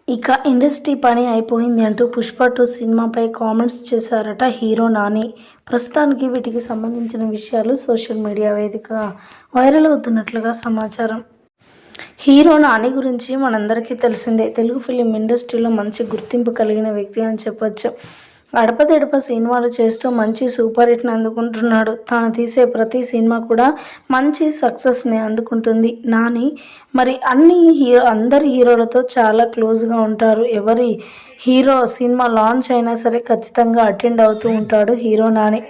ఇక ఇండస్ట్రీ పని అయిపోయింది అంటూ 'పుష్ప 2' సినిమాపై కామెంట్స్ చేశారట హీరో నాని. ప్రస్తుతానికి వీటికి సంబంధించిన విషయాలు సోషల్ మీడియా వేదికగా వైరల్ అవుతున్నట్లుగా సమాచారం. హీరో నాని గురించి మనందరికీ తెలిసిందే. తెలుగు ఫిలిం ఇండస్ట్రీలో మంచి గుర్తింపు కలిగిన వ్యక్తి అని చెప్పొచ్చు. అడపదడప సినిమాలు చేస్తూ మంచి సూపర్ హిట్ని అందుకుంటున్నాడు. తాను తీసే ప్రతి సినిమా కూడా మంచి సక్సెస్ని అందుకుంటుంది నాని. మరి అందరి హీరోలతో చాలా క్లోజ్గా ఉంటారు. ఎవరి హీరో సినిమా లాంచ్ అయినా సరే ఖచ్చితంగా అటెండ్ అవుతూ ఉంటాడు హీరో నాని.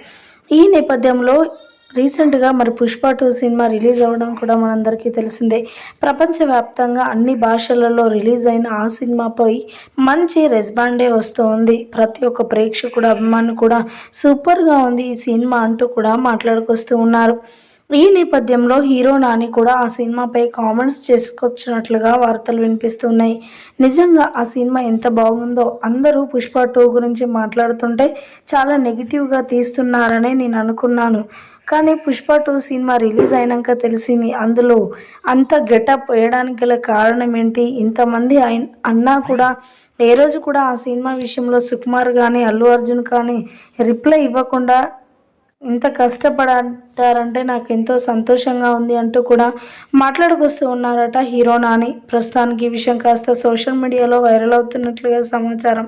ఈ నేపథ్యంలో రీసెంట్గా మరి 'పుష్ప 2' సినిమా రిలీజ్ అవ్వడం కూడా మనందరికీ తెలిసిందే. ప్రపంచవ్యాప్తంగా అన్ని భాషలలో రిలీజ్ అయిన ఆ సినిమాపై మంచి రెస్పాండే వస్తుంది. ప్రతి ఒక్క ప్రేక్షకుడు, అభిమాని కూడా సూపర్గా ఉంది ఈ సినిమా అంటూ కూడా మాట్లాడుకొస్తూ ఉన్నారు. ఈ నేపథ్యంలో హీరో నాని కూడా ఆ సినిమాపై కామెంట్స్ చేసుకొచ్చినట్లుగా వార్తలు వినిపిస్తున్నాయి. నిజంగా ఆ సినిమా ఎంత బాగుందో, అందరూ 'పుష్ప 2' గురించి మాట్లాడుతుంటే చాలా నెగిటివ్గా తీస్తున్నారని నేను అనుకున్నాను. కానీ 'పుష్ప 2' సినిమా రిలీజ్ అయినాక తెలిసింది అందులో అంత గెటప్ వేయడానికి గల కారణం ఏంటి. ఇంతమంది అన్నా కూడా ఏ రోజు కూడా ఆ సినిమా విషయంలో సుకుమార్ కానీ, అల్లు అర్జున్ కానీ రిప్లై ఇవ్వకుండా ఇంత కష్టపడ్డారంటే నాకు ఎంతో సంతోషంగా ఉంది అంటూ కూడా మాట్లాడుకొస్తూ ఉన్నారట హీరో నాని. ప్రస్తుతానికి ఈ విషయం కాస్త సోషల్ మీడియాలో వైరల్ అవుతున్నట్లుగా సమాచారం.